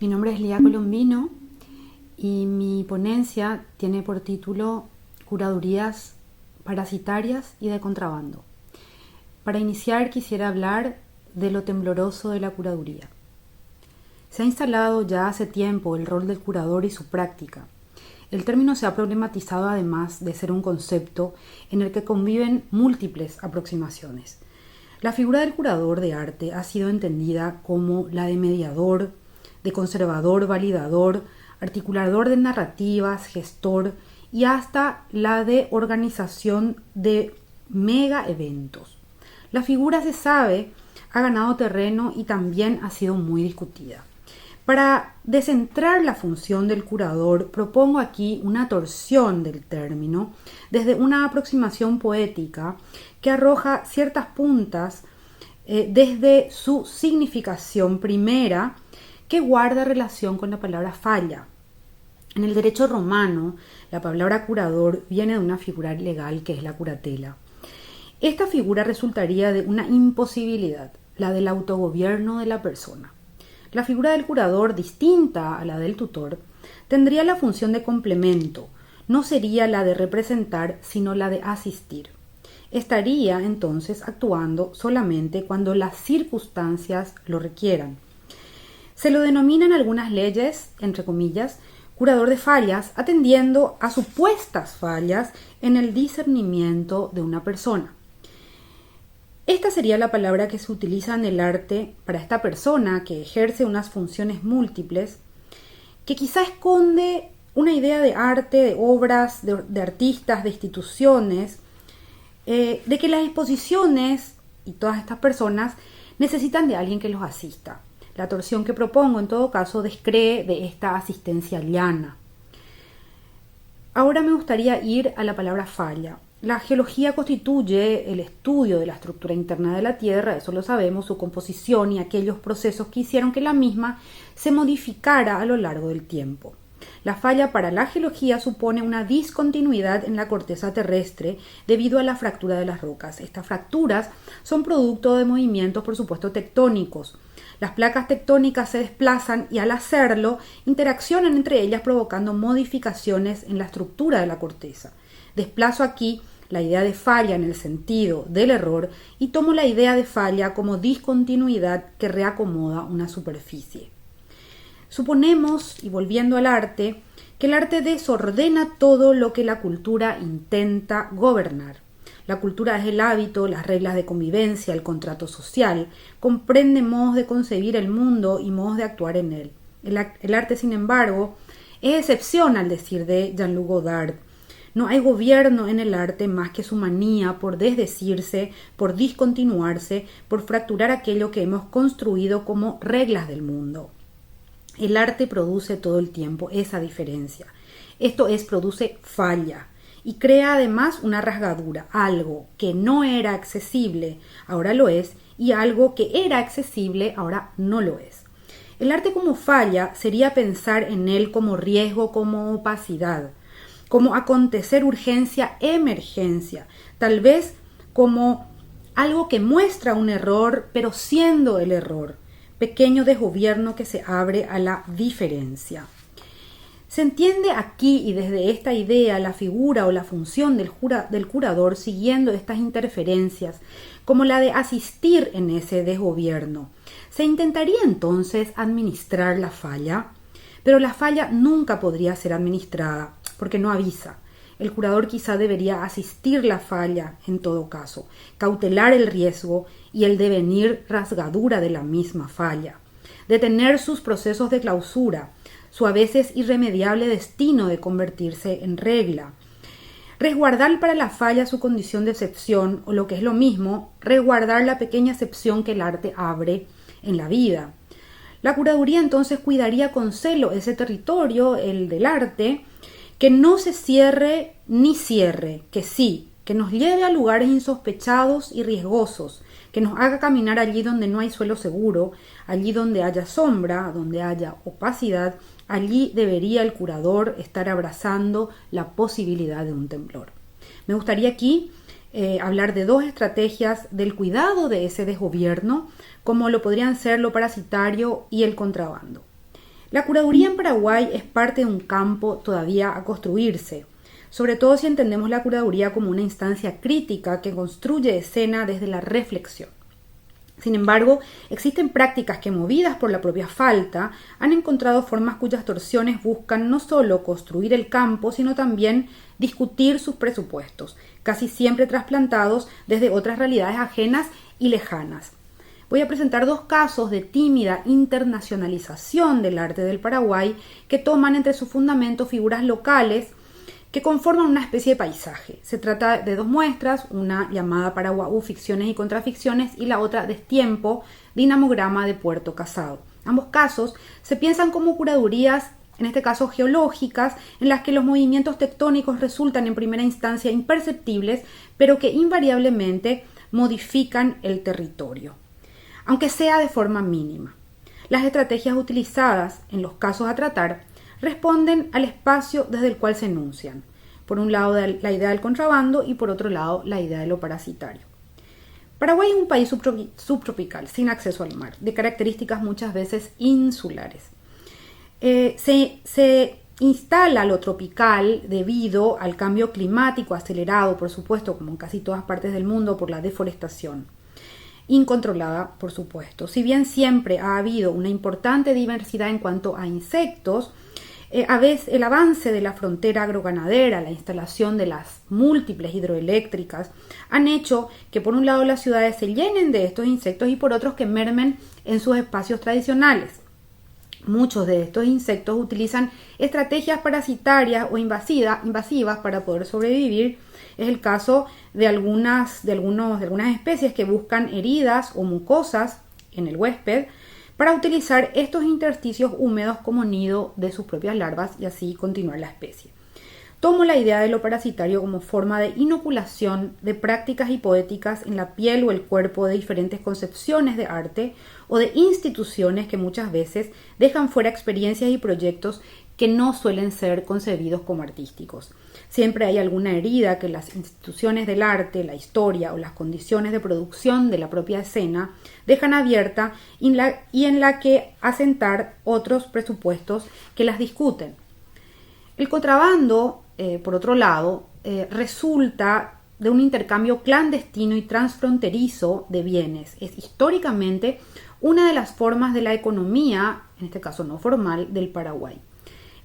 Mi nombre es Lía Colombino y mi ponencia tiene por título Curadurías parasitarias y de contrabando. Para iniciar quisiera hablar de lo tembloroso de la curaduría. Se ha instalado ya hace tiempo el rol del curador y su práctica. El término se ha problematizado además de ser un concepto en el que conviven múltiples aproximaciones. La figura del curador de arte ha sido entendida como la de mediador, de conservador, validador, articulador de narrativas, gestor y hasta la de organización de mega eventos. La figura, se sabe, ha ganado terreno y también ha sido muy discutida. Para descentrar la función del curador, propongo aquí una torsión del término desde una aproximación poética que arroja ciertas puntas desde su significación primera, que guarda relación con la palabra falla. En el derecho romano, la palabra curador viene de una figura legal que es la curatela. Esta figura resultaría de una imposibilidad, la del autogobierno de la persona. La figura del curador, distinta a la del tutor, tendría la función de complemento, no sería la de representar, sino la de asistir. Estaría entonces actuando solamente cuando las circunstancias lo requieran. Se lo denomina en algunas leyes, entre comillas, curador de fallas, atendiendo a supuestas fallas en el discernimiento de una persona. Esta sería la palabra que se utiliza en el arte para esta persona que ejerce unas funciones múltiples, que quizá esconde una idea de arte, de obras, de artistas, de instituciones, de que las exposiciones y todas estas personas necesitan de alguien que los asista. La torsión que propongo, en todo caso, descree de esta asistencia llana. Ahora me gustaría ir a la palabra falla. La geología constituye el estudio de la estructura interna de la Tierra, eso lo sabemos, su composición y aquellos procesos que hicieron que la misma se modificara a lo largo del tiempo. La falla para la geología supone una discontinuidad en la corteza terrestre debido a la fractura de las rocas. Estas fracturas son producto de movimientos, por supuesto, tectónicos. Las placas tectónicas se desplazan y al hacerlo interaccionan entre ellas provocando modificaciones en la estructura de la corteza. Desplazo aquí la idea de falla en el sentido del error y tomo la idea de falla como discontinuidad que reacomoda una superficie. Suponemos, y volviendo al arte, que el arte desordena todo lo que la cultura intenta gobernar. La cultura es el hábito, las reglas de convivencia, el contrato social, comprende modos de concebir el mundo y modos de actuar en él. El arte, sin embargo, es excepción al decir de Jean-Luc Godard. No hay gobierno en el arte más que su manía por desdecirse, por discontinuarse, por fracturar aquello que hemos construido como reglas del mundo. El arte produce todo el tiempo esa diferencia. Esto es, produce falla. Y crea además una rasgadura, algo que no era accesible, ahora lo es, y algo que era accesible, ahora no lo es. El arte como falla sería pensar en él como riesgo, como opacidad, como acontecer urgencia-emergencia, tal vez como algo que muestra un error, pero siendo el error, pequeño desgobierno que se abre a la diferencia. Se entiende aquí y desde esta idea la figura o la función del curador siguiendo estas interferencias como la de asistir en ese desgobierno. Se intentaría entonces administrar la falla, pero la falla nunca podría ser administrada porque no avisa. El curador quizá debería asistir la falla en todo caso, cautelar el riesgo y el devenir rasgadura de la misma falla, detener sus procesos de clausura, su a veces irremediable destino de convertirse en regla. Resguardar para la falla su condición de excepción, o lo que es lo mismo, resguardar la pequeña excepción que el arte abre en la vida. La curaduría entonces cuidaría con celo ese territorio, el del arte, que no se cierre ni cierre, que sí, que nos lleve a lugares insospechados y riesgosos, que nos haga caminar allí donde no hay suelo seguro, allí donde haya sombra, donde haya opacidad, allí debería el curador estar abrazando la posibilidad de un temblor. Me gustaría aquí hablar de dos estrategias del cuidado de ese desgobierno, como lo podrían ser lo parasitario y el contrabando. La curaduría en Paraguay es parte de un campo todavía a construirse, sobre todo si entendemos la curaduría como una instancia crítica que construye escena desde la reflexión. Sin embargo, existen prácticas que, movidas por la propia falta, han encontrado formas cuyas torsiones buscan no solo construir el campo, sino también discutir sus presupuestos, casi siempre trasplantados desde otras realidades ajenas y lejanas. Voy a presentar 2 casos de tímida internacionalización del arte del Paraguay que toman entre sus fundamentos figuras locales que conforman una especie de paisaje. Se trata de 2 muestras, una llamada Paraguay Ficciones y Contraficciones y la otra Destiempo, Dinamograma de Puerto Casado. Ambos casos se piensan como curadurías, en este caso geológicas, en las que los movimientos tectónicos resultan en primera instancia imperceptibles, pero que invariablemente modifican el territorio, aunque sea de forma mínima. Las estrategias utilizadas en los casos a tratar responden al espacio desde el cual se enuncian. Por un lado la idea del contrabando y por otro lado la idea de lo parasitario. Paraguay es un país subtropical, sin acceso al mar, de características muchas veces insulares. Se instala lo tropical debido al cambio climático acelerado, por supuesto, como en casi todas partes del mundo, por la deforestación incontrolada, por supuesto. Si bien siempre ha habido una importante diversidad en cuanto a insectos, a veces el avance de la frontera agroganadera, la instalación de las múltiples hidroeléctricas, han hecho que por un lado las ciudades se llenen de estos insectos y por otros que mermen en sus espacios tradicionales. Muchos de estos insectos utilizan estrategias parasitarias o invasivas para poder sobrevivir. Es el caso de algunas especies que buscan heridas o mucosas en el huésped para utilizar estos intersticios húmedos como nido de sus propias larvas y así continuar la especie. Tomo la idea de lo parasitario como forma de inoculación de prácticas hipoéticas en la piel o el cuerpo de diferentes concepciones de arte o de instituciones que muchas veces dejan fuera experiencias y proyectos que no suelen ser concebidos como artísticos. Siempre hay alguna herida que las instituciones del arte, la historia o las condiciones de producción de la propia escena dejan abierta y en la que asentar otros presupuestos que las discuten. El contrabando, por otro lado, resulta de un intercambio clandestino y transfronterizo de bienes. Es históricamente una de las formas de la economía, en este caso no formal, del Paraguay.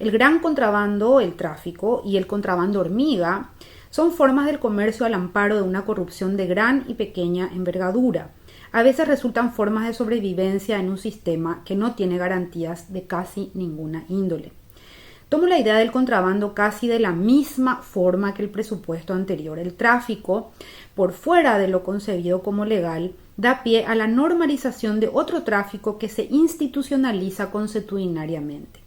El gran contrabando, el tráfico y el contrabando hormiga son formas del comercio al amparo de una corrupción de gran y pequeña envergadura. A veces resultan formas de sobrevivencia en un sistema que no tiene garantías de casi ninguna índole. Tomo la idea del contrabando casi de la misma forma que el presupuesto anterior. El tráfico, por fuera de lo concebido como legal, da pie a la normalización de otro tráfico que se institucionaliza consuetudinariamente.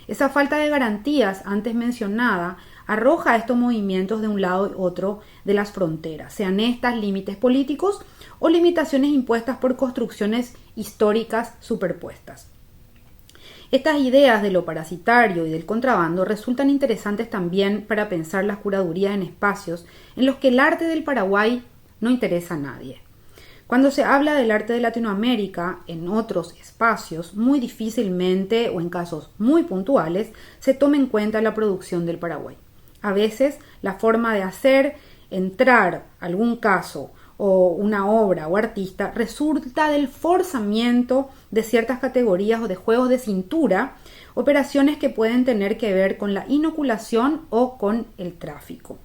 Esa falta de garantías antes mencionada arroja estos movimientos de un lado y otro de las fronteras, sean estas límites políticos o limitaciones impuestas por construcciones históricas superpuestas. Estas ideas de lo parasitario y del contrabando resultan interesantes también para pensar las curadurías en espacios en los que el arte del Paraguay no interesa a nadie. Cuando se habla del arte de Latinoamérica en otros espacios, muy difícilmente o en casos muy puntuales se toma en cuenta la producción del Paraguay. A veces la forma de hacer entrar algún caso o una obra o artista resulta del forzamiento de ciertas categorías o de juegos de cintura, operaciones que pueden tener que ver con la inoculación o con el tráfico.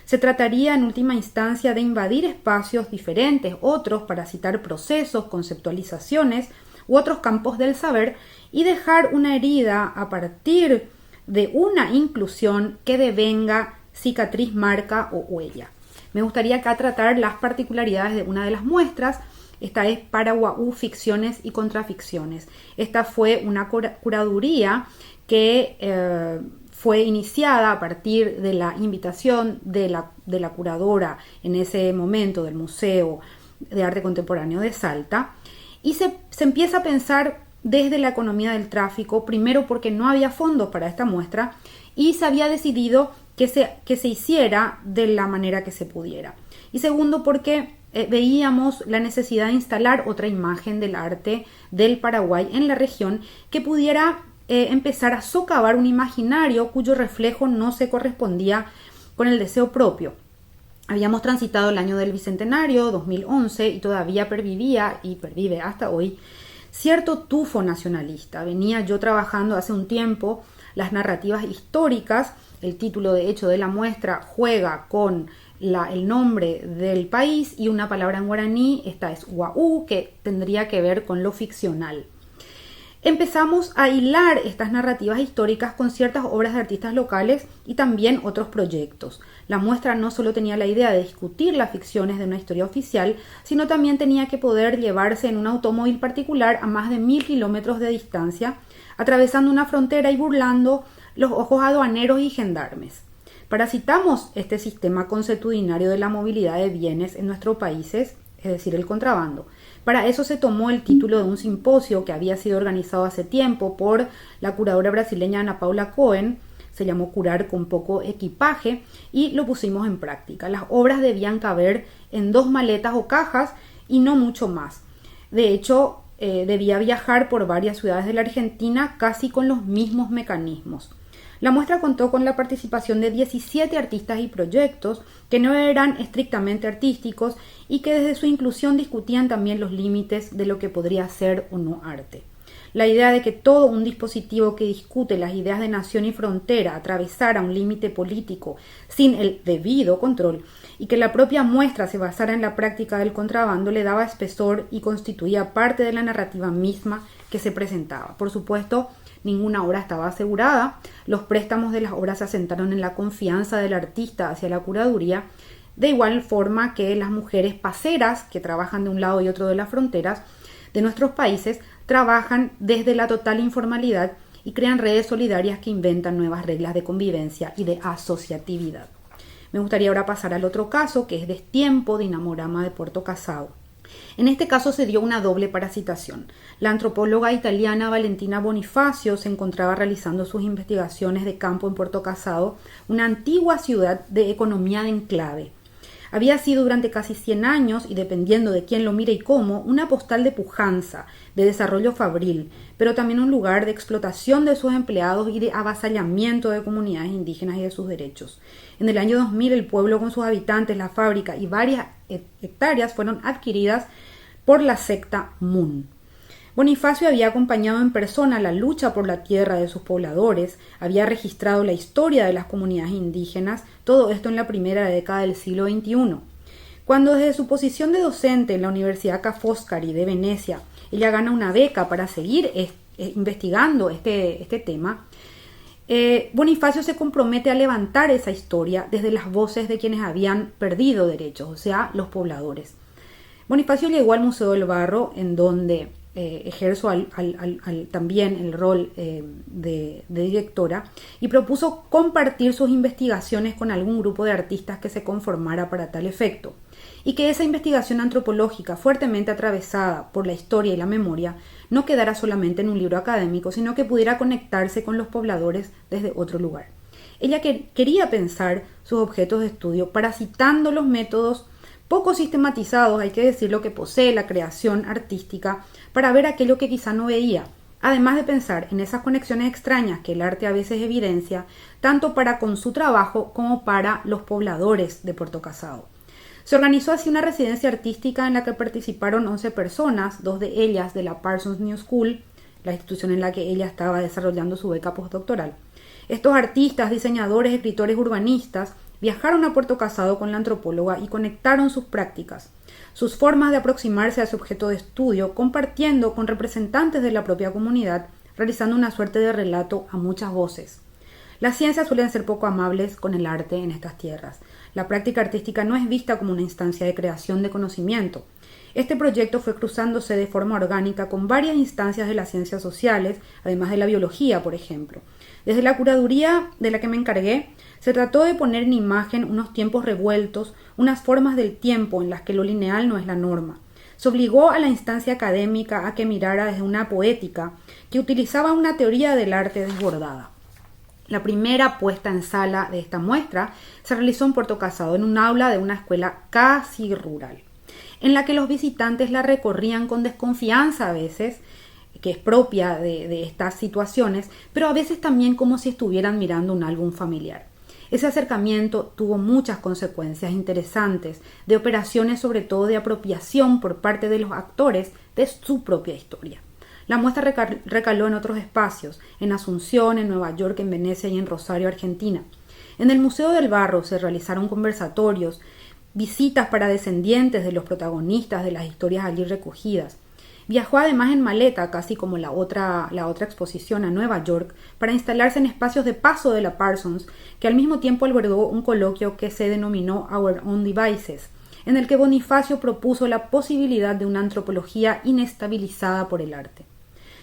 Se trataría en última instancia de invadir espacios diferentes, otros para citar procesos, conceptualizaciones u otros campos del saber y dejar una herida a partir de una inclusión que devenga cicatriz, marca o huella. Me gustaría acá tratar las particularidades de una de las muestras. Esta es Paraguay Ficciones y Contraficciones. Esta fue una curaduría que fue iniciada a partir de la invitación de la curadora en ese momento del Museo de Arte Contemporáneo de Salta y se empieza a pensar desde la economía del tráfico, primero porque no había fondos para esta muestra y se había decidido que se hiciera de la manera que se pudiera. Y segundo porque veíamos la necesidad de instalar otra imagen del arte del Paraguay en la región que pudiera empezar a socavar un imaginario cuyo reflejo no se correspondía con el deseo propio. Habíamos transitado el año del Bicentenario, 2011, y todavía pervivía, y pervive hasta hoy, cierto tufo nacionalista. Venía yo trabajando hace un tiempo las narrativas históricas. El título, de hecho, de la muestra juega con el nombre del país y una palabra en guaraní, esta es Hua'u, que tendría que ver con lo ficcional. Empezamos a hilar estas narrativas históricas con ciertas obras de artistas locales y también otros proyectos. La muestra no solo tenía la idea de discutir las ficciones de una historia oficial, sino también tenía que poder llevarse en un automóvil particular a más de 1000 kilómetros de distancia, atravesando una frontera y burlando los ojos aduaneros y gendarmes. Parasitamos este sistema consuetudinario de la movilidad de bienes en nuestros países, es decir, el contrabando. Para eso se tomó el título de un simposio que había sido organizado hace tiempo por la curadora brasileña Ana Paula Cohen. Se llamó Curar con poco equipaje y lo pusimos en práctica. Las obras debían caber en 2 maletas o cajas y no mucho más. De hecho, debía viajar por varias ciudades de la Argentina casi con los mismos mecanismos. La muestra contó con la participación de 17 artistas y proyectos que no eran estrictamente artísticos y que desde su inclusión discutían también los límites de lo que podría ser o no arte. La idea de que todo un dispositivo que discute las ideas de nación y frontera atravesara un límite político sin el debido control y que la propia muestra se basara en la práctica del contrabando le daba espesor y constituía parte de la narrativa misma que se presentaba. Por supuesto, ninguna obra estaba asegurada. Los préstamos de las obras se asentaron en la confianza del artista hacia la curaduría, de igual forma que las mujeres paseras que trabajan de un lado y otro de las fronteras de nuestros países trabajan desde la total informalidad y crean redes solidarias que inventan nuevas reglas de convivencia y de asociatividad. Me gustaría ahora pasar al otro caso, que es Destiempo, Dinamorama de Puerto Casado. En este caso se dio una doble parasitación. La antropóloga italiana Valentina Bonifacio se encontraba realizando sus investigaciones de campo en Puerto Casado, una antigua ciudad de economía de enclave. Había sido durante casi 100 años, y dependiendo de quién lo mire y cómo, una postal de pujanza, de desarrollo fabril, pero también un lugar de explotación de sus empleados y de avasallamiento de comunidades indígenas y de sus derechos. En el año 2000 el pueblo con sus habitantes, la fábrica y varias hectáreas fueron adquiridas por la secta Mun. Bonifacio había acompañado en persona la lucha por la tierra de sus pobladores, había registrado la historia de las comunidades indígenas, todo esto en la primera década del siglo XXI. Cuando desde su posición de docente en la Universidad Ca' Foscari de Venecia, ella gana una beca para seguir investigando este tema, Bonifacio se compromete a levantar esa historia desde las voces de quienes habían perdido derechos, o sea, los pobladores. Bonifacio llegó al Museo del Barro, en donde ejerzo también el rol de directora, y propuso compartir sus investigaciones con algún grupo de artistas que se conformara para tal efecto, y que esa investigación antropológica fuertemente atravesada por la historia y la memoria no quedara solamente en un libro académico, sino que pudiera conectarse con los pobladores desde otro lugar. Ella quería pensar sus objetos de estudio parasitando los métodos poco sistematizados, hay que decirlo, que posee la creación artística para ver aquello que quizá no veía, además de pensar en esas conexiones extrañas que el arte a veces evidencia, tanto para con su trabajo como para los pobladores de Puerto Casado. Se organizó así una residencia artística en la que participaron 11 personas, 2 de ellas de la Parsons New School, la institución en la que ella estaba desarrollando su beca postdoctoral. Estos artistas, diseñadores, escritores, urbanistas viajaron a Puerto Casado con la antropóloga y conectaron sus prácticas, sus formas de aproximarse a su objeto de estudio, compartiendo con representantes de la propia comunidad, realizando una suerte de relato a muchas voces. Las ciencias suelen ser poco amables con el arte en estas tierras. La práctica artística no es vista como una instancia de creación de conocimiento. Este proyecto fue cruzándose de forma orgánica con varias instancias de las ciencias sociales, además de la biología, por ejemplo. Desde la curaduría de la que me encargué, se trató de poner en imagen unos tiempos revueltos, unas formas del tiempo en las que lo lineal no es la norma. Se obligó a la instancia académica a que mirara desde una poética que utilizaba una teoría del arte desbordada. La primera puesta en sala de esta muestra se realizó en Puerto Casado, en un aula de una escuela casi rural, en la que los visitantes la recorrían con desconfianza a veces, que es propia de estas situaciones, pero a veces también como si estuvieran mirando un álbum familiar. Ese acercamiento tuvo muchas consecuencias interesantes, de operaciones sobre todo de apropiación por parte de los actores de su propia historia. La muestra recaló en otros espacios, en Asunción, en Nueva York, en Venecia y en Rosario, Argentina. En el Museo del Barro se realizaron conversatorios, visitas para descendientes de los protagonistas de las historias allí recogidas. Viajó además en maleta, casi como la otra exposición, a Nueva York, para instalarse en espacios de paso de la Parsons, que al mismo tiempo albergó un coloquio que se denominó Our Own Devices, en el que Bonifacio propuso la posibilidad de una antropología inestabilizada por el arte.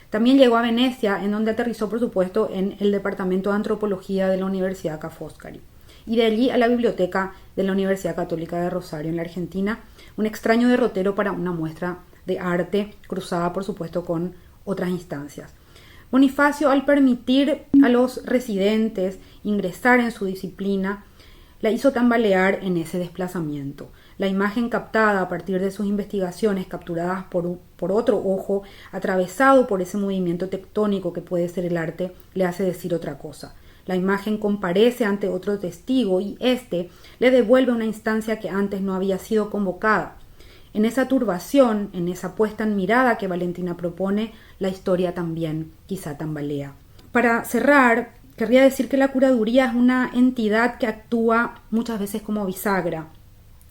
También llegó a Venecia, en donde aterrizó, por supuesto, en el Departamento de Antropología de la Universidad Ca' Foscari, y de allí a la Biblioteca de la Universidad Católica de Rosario, en la Argentina, un extraño derrotero para una muestra de arte cruzada, por supuesto, con otras instancias. Bonifacio, al permitir a los residentes ingresar en su disciplina, la hizo tambalear en ese desplazamiento. La imagen captada a partir de sus investigaciones, capturadas por otro ojo, atravesado por ese movimiento tectónico que puede ser el arte, le hace decir otra cosa. La imagen comparece ante otro testigo y éste le devuelve una instancia que antes no había sido convocada. En esa turbación, en esa puesta en mirada que Valentina propone, la historia también quizá tambalea. Para cerrar, querría decir que la curaduría es una entidad que actúa muchas veces como bisagra.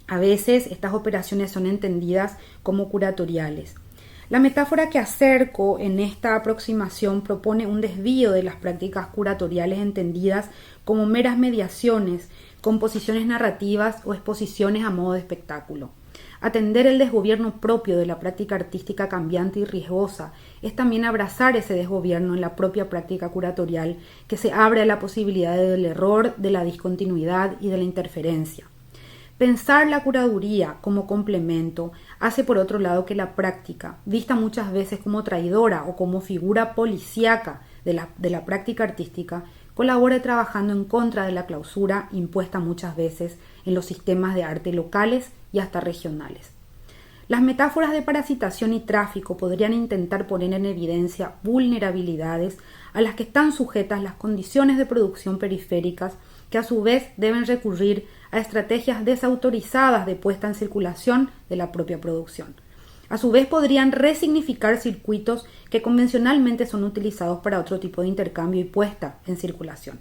A veces estas operaciones son entendidas como curatoriales. La metáfora que acerco en esta aproximación propone un desvío de las prácticas curatoriales entendidas como meras mediaciones, composiciones narrativas o exposiciones a modo de espectáculo. Atender el desgobierno propio de la práctica artística cambiante y riesgosa es también abrazar ese desgobierno en la propia práctica curatorial, que se abre a la posibilidad del error, de la discontinuidad y de la interferencia. Pensar la curaduría como complemento hace, por otro lado, que la práctica, vista muchas veces como traidora o como figura policíaca de la práctica artística, colabore trabajando en contra de la clausura impuesta muchas veces en los sistemas de arte locales y hasta regionales. Las metáforas de parasitación y tráfico podrían intentar poner en evidencia vulnerabilidades a las que están sujetas las condiciones de producción periféricas, que a su vez deben recurrir a estrategias desautorizadas de puesta en circulación de la propia producción. A su vez podrían resignificar circuitos que convencionalmente son utilizados para otro tipo de intercambio y puesta en circulación.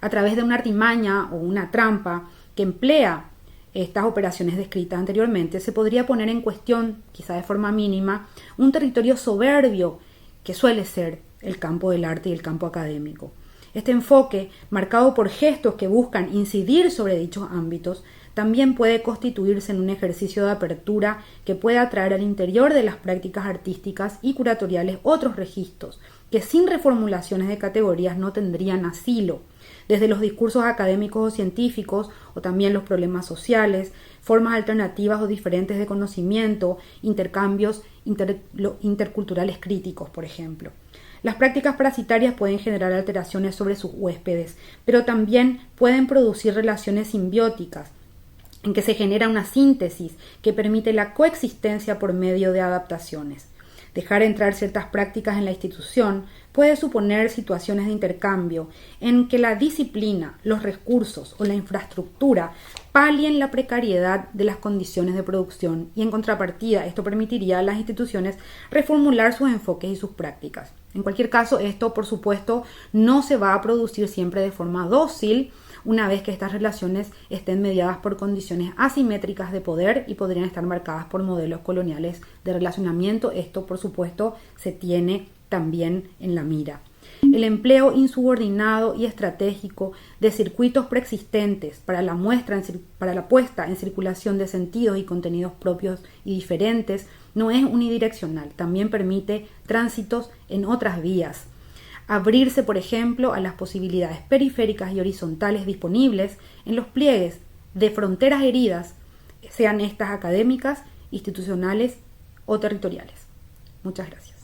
A través de una artimaña o una trampa que emplea estas operaciones descritas anteriormente, se podría poner en cuestión, quizá de forma mínima, un territorio soberbio que suele ser el campo del arte y el campo académico. Este enfoque, marcado por gestos que buscan incidir sobre dichos ámbitos, también puede constituirse en un ejercicio de apertura que pueda atraer al interior de las prácticas artísticas y curatoriales otros registros que sin reformulaciones de categorías no tendrían asilo, desde los discursos académicos o científicos, o también los problemas sociales, formas alternativas o diferentes de conocimiento, intercambios interculturales críticos, por ejemplo. Las prácticas parasitarias pueden generar alteraciones sobre sus huéspedes, pero también pueden producir relaciones simbióticas, en que se genera una síntesis que permite la coexistencia por medio de adaptaciones. Dejar entrar ciertas prácticas en la institución puede suponer situaciones de intercambio en que la disciplina, los recursos o la infraestructura palien la precariedad de las condiciones de producción y, en contrapartida, esto permitiría a las instituciones reformular sus enfoques y sus prácticas. En cualquier caso, esto, por supuesto, no se va a producir siempre de forma dócil, una vez que estas relaciones estén mediadas por condiciones asimétricas de poder y podrían estar marcadas por modelos coloniales de relacionamiento. Esto, por supuesto, se tiene también en la mira. El empleo insubordinado y estratégico de circuitos preexistentes para la puesta en circulación de sentidos y contenidos propios y diferentes no es unidireccional, también permite tránsitos en otras vías. Abrirse, por ejemplo, a las posibilidades periféricas y horizontales disponibles en los pliegues de fronteras heridas, sean estas académicas, institucionales o territoriales. Muchas gracias.